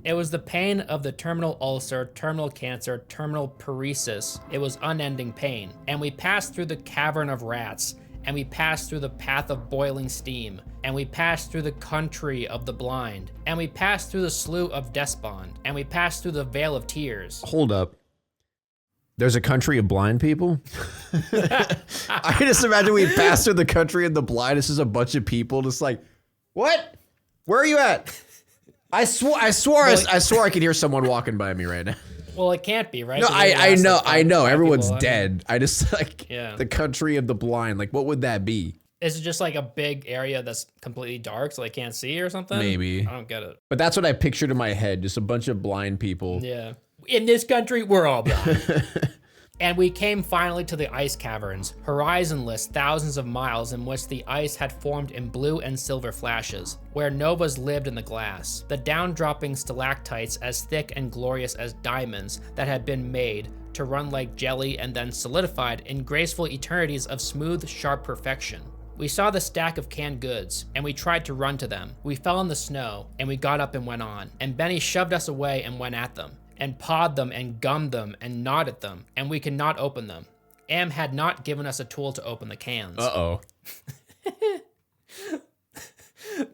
It was the pain of the terminal ulcer, terminal cancer, terminal paresis. It was unending pain. And we passed through the cavern of rats, and we passed through the path of boiling steam, and we passed through the country of the blind, and we passed through the slough of despond, and we passed through the vale of tears. Hold up. There's a country of blind people? I can just imagine we passed through the country of the blind. This is a bunch of people just like, what? Where are you at? I swore I could hear someone walking by me right now. Well, it can't be, right? No, Because I know. five Everyone's people, dead. I just Yeah. the country of the blind. Like, what would that be? Is it just like a big area that's completely dark so they can't see or something? Maybe. I don't get it. But that's what I pictured in my head. Just a bunch of blind people. Yeah. In this country, we're all blind. And we came finally to the ice caverns, horizonless thousands of miles in which the ice had formed in blue and silver flashes, where novas lived in the glass, the down-dropping stalactites as thick and glorious as diamonds that had been made to run like jelly and then solidified in graceful eternities of smooth, sharp perfection. We saw the stack of canned goods, and we tried to run to them. We fell in the snow, and we got up and went on, and Benny shoved us away and went at them, and pawed them and gummed them and gnawed at them, and we could not open them. Am had not given us a tool to open the cans. Uh-oh.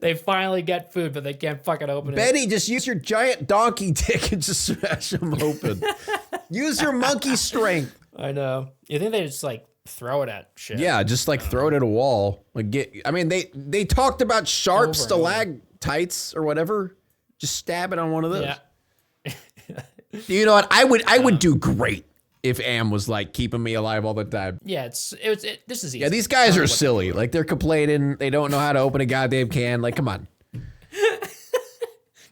They finally get food, but they can't fucking open it. Benny, just use your giant donkey dick and just smash them open. Use your monkey strength. I know. You think they just like throw it at shit? Yeah, just like throw it at a wall. Like they talked about sharp Over and stalactites or whatever. Just stab it on one of those. Yeah. You know what? I would do great if Am was like keeping me alive all the time. Yeah, this is easy. Yeah, these guys are silly. Like they're complaining. They don't know how to open a goddamn can. Like, come on.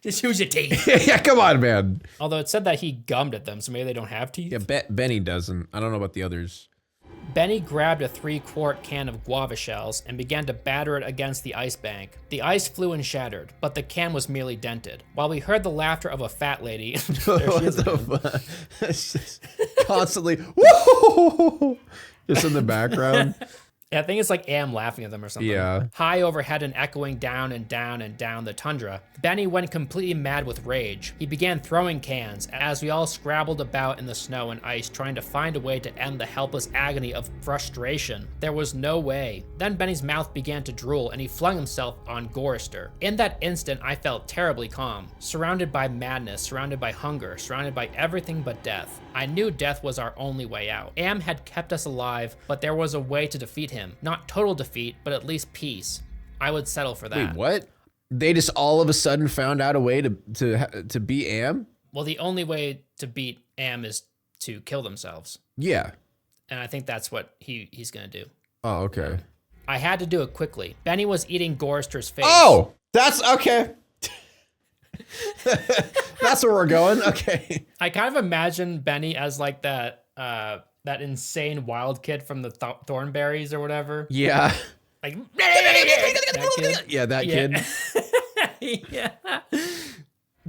Just use your teeth. Yeah, come on, man. Although it said that he gummed at them, so maybe they don't have teeth. Yeah, Benny doesn't. I don't know about the others. Benny grabbed a 3-quart can of guava shells and began to batter it against the ice bank. The ice flew and shattered, but the can was merely dented. While we heard the laughter of a fat lady, there she is again. It's just constantly, woo! Just in the background. Yeah, I think it's like Am laughing at them or something. Yeah. High overhead and echoing down and down and down the tundra, Benny went completely mad with rage. He began throwing cans as we all scrabbled about in the snow and ice trying to find a way to end the helpless agony of frustration. There was no way. Then Benny's mouth began to drool and he flung himself on Gorister. In that instant, I felt terribly calm, surrounded by madness, surrounded by hunger, surrounded by everything but death. I knew death was our only way out. Am had kept us alive, but there was a way to defeat him. Not total defeat, but at least peace. I would settle for that. Wait, what? They just all of a sudden found out a way to beat Am? Well, the only way to beat Am is to kill themselves. Yeah. And I think that's what he's going to do. Oh, okay. I had to do it quickly. Benny was eating Gorster's face. Oh, that's okay. That's where we're going. Okay. I kind of imagine Benny as like that insane wild kid from the Thornberries or whatever. Yeah. Like that kid. Yeah, that kid. Yeah.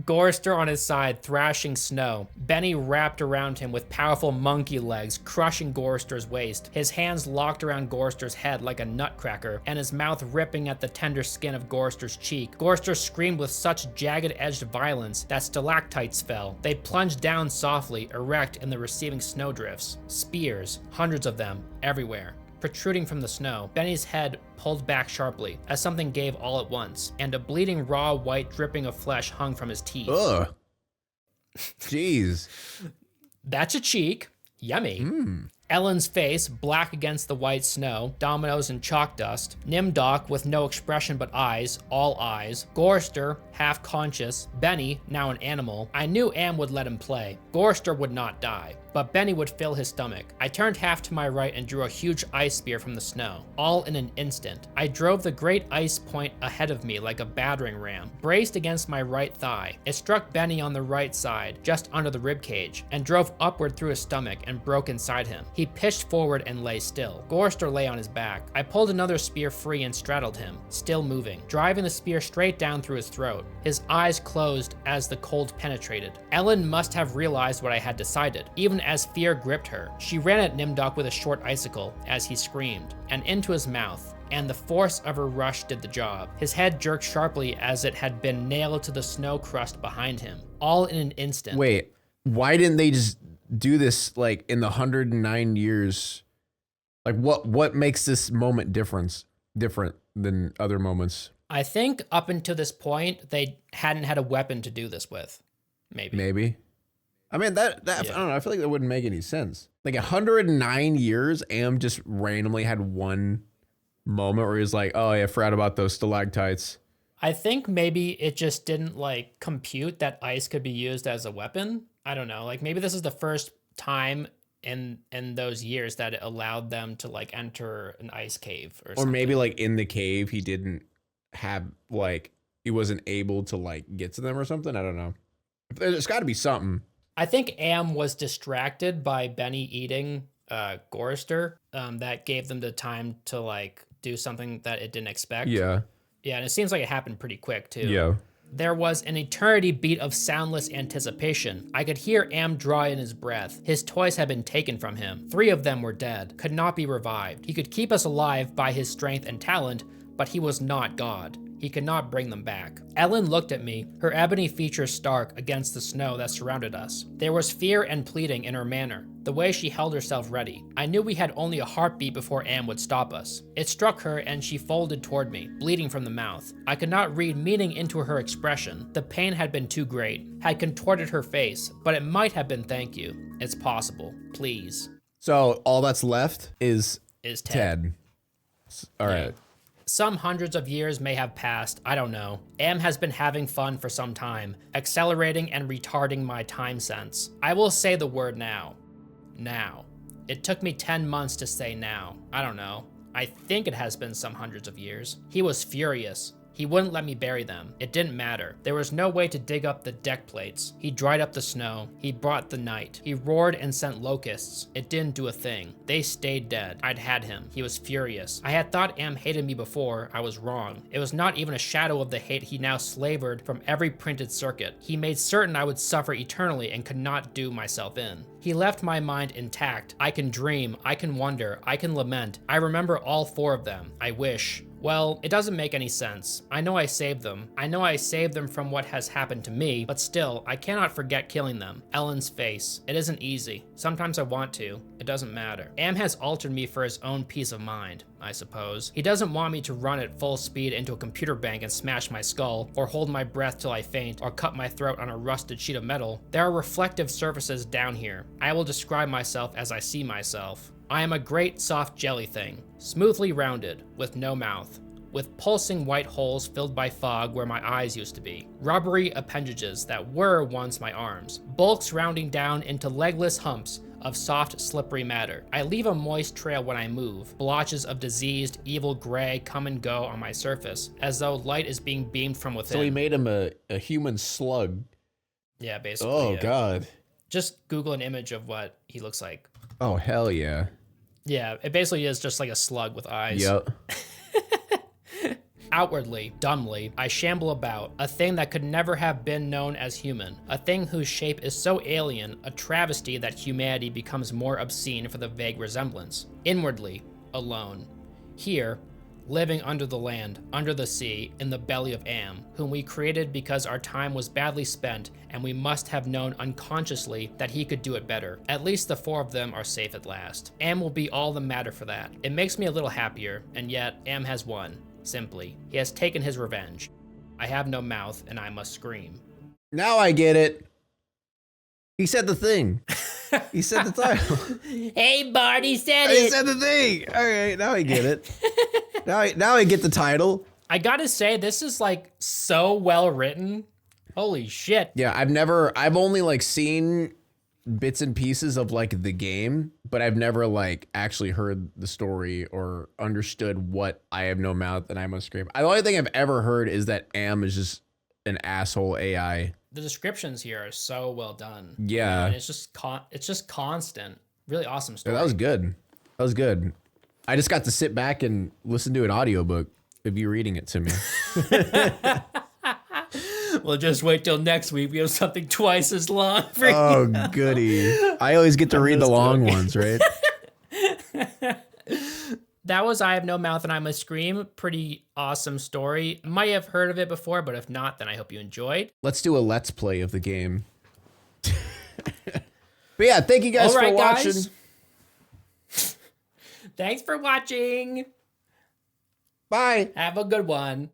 Gorster on his side, thrashing snow. Benny wrapped around him with powerful monkey legs, crushing Gorster's waist. His hands locked around Gorster's head like a nutcracker, and his mouth ripping at the tender skin of Gorster's cheek. Gorster screamed with such jagged-edged violence that stalactites fell. They plunged down softly, erect in the receiving snowdrifts. Spears, hundreds of them, everywhere. Protruding from the snow, Benny's head pulled back sharply as something gave all at once, and a bleeding raw white dripping of flesh hung from his teeth. Ugh. Jeez. That's a cheek. Yummy. Ellen's face, black against the white snow, dominoes and chalk dust. Nimdoc with no expression but eyes, all eyes. Gorster, half conscious. Benny, now an animal. I knew Am would let him play. Gorster would not die, but Benny would fill his stomach. I turned half to my right and drew a huge ice spear from the snow, all in an instant. I drove the great ice point ahead of me like a battering ram, braced against my right thigh. It struck Benny on the right side, just under the ribcage, and drove upward through his stomach and broke inside him. He pitched forward and lay still. Gorster lay on his back. I pulled another spear free and straddled him, still moving, driving the spear straight down through his throat. His eyes closed as the cold penetrated. Ellen must have realized what I had decided, even as fear gripped her. She ran at Nimdoc with a short icicle as he screamed, and into his mouth, and the force of her rush did the job. His head jerked sharply as it had been nailed to the snow crust behind him, all in an instant. Wait, why didn't they just do this like in the 109 years? Like what makes this moment different than other moments? I think up until this point, they hadn't had a weapon to do this with. Maybe. I mean, that I don't know. I feel like that wouldn't make any sense. Like 109 years, Am just randomly had one moment where he was like, oh, yeah, I forgot about those stalactites. I think maybe it just didn't like compute that ice could be used as a weapon. I don't know. Like maybe this is the first time in those years that it allowed them to like enter an ice cave or something. Or maybe like in the cave, he didn't have like, he wasn't able to like get to them or something. I don't know. There's got to be something. I think Am was distracted by Benny eating Gorster. That gave them the time to like do something that it didn't expect. Yeah. Yeah, and it seems like it happened pretty quick too. Yeah. There was an eternity beat of soundless anticipation. I could hear Am draw in his breath. His toys had been taken from him. 3 of them were dead, could not be revived. He could keep us alive by his strength and talent, but he was not God. He could not bring them back. Ellen looked at me, her ebony features stark against the snow that surrounded us. There was fear and pleading in her manner, the way she held herself ready. I knew we had only a heartbeat before Am would stop us. It struck her and she folded toward me, bleeding from the mouth. I could not read meaning into her expression. The pain had been too great, had contorted her face, but it might have been thank you. It's possible. Please. So all that's left is Ted. All right. Yeah. Some hundreds of years may have passed, I don't know. Am has been having fun for some time, accelerating and retarding my time sense. I will say the word now. Now. It took me 10 months to say now. I don't know. I think it has been some hundreds of years. He was furious. He wouldn't let me bury them. It didn't matter. There was no way to dig up the deck plates. He dried up the snow. He brought the night. He roared and sent locusts. It didn't do a thing. They stayed dead. I'd had him. He was furious. I had thought Am hated me before. I was wrong. It was not even a shadow of the hate he now slavered from every printed circuit. He made certain I would suffer eternally and could not do myself in. He left my mind intact. I can dream. I can wonder. I can lament. I remember all 4 of them. I wish. Well, it doesn't make any sense. I know I saved them. I know I saved them from what has happened to me, but still, I cannot forget killing them. Ellen's face. It isn't easy. Sometimes I want to. It doesn't matter. Am has altered me for his own peace of mind, I suppose. He doesn't want me to run at full speed into a computer bank and smash my skull, or hold my breath till I faint, or cut my throat on a rusted sheet of metal. There are reflective surfaces down here. I will describe myself as I see myself. I am a great soft jelly thing, smoothly rounded, with no mouth, with pulsing white holes filled by fog where my eyes used to be, rubbery appendages that were once my arms, bulks rounding down into legless humps of soft, slippery matter. I leave a moist trail when I move. Blotches of diseased, evil gray come and go on my surface, as though light is being beamed from within. So he made him a human slug. Yeah, basically. Oh, yeah. God. Just Google an image of what he looks like. Oh, hell yeah. Yeah, it basically is just like a slug with eyes. Yep. Outwardly, dumbly, I shamble about, a thing that could never have been known as human, a thing whose shape is so alien, a travesty that humanity becomes more obscene for the vague resemblance. Inwardly, alone. Here, living under the land, under the sea, in the belly of Am, whom we created because our time was badly spent and we must have known unconsciously that he could do it better. At least the 4 of them are safe at last. Am will be all the matter for that. It makes me a little happier, and yet Am has won. Simply, he has taken his revenge. I have no mouth and I must scream. Now I get it. He said the thing. He said the title. Hey, Bart, he said He it. said the thing. All right, now I get it. now I get the title. I gotta say, this is like so well written. Holy shit. Yeah, I've only like seen bits and pieces of like the game, but I've never like actually heard the story or understood what I have no mouth and I must scream. The only thing I've ever heard is that Am is just an asshole AI. The descriptions here are so well done. Yeah. And it's just constant. Really awesome story. Yeah, that was good. That was good. I just got to sit back and listen to an audiobook of you reading it to me. Well, just wait till next week. We have something twice as long for you. Oh, goody. I always get to read the long ones, right? That was I Have No Mouth and I Must Scream. Pretty awesome story. Might have heard of it before, but if not, then I hope you enjoyed. Let's do a let's play of the game. But yeah, thank you guys All for right, watching. guys. Thanks for watching. Bye. Have a good one.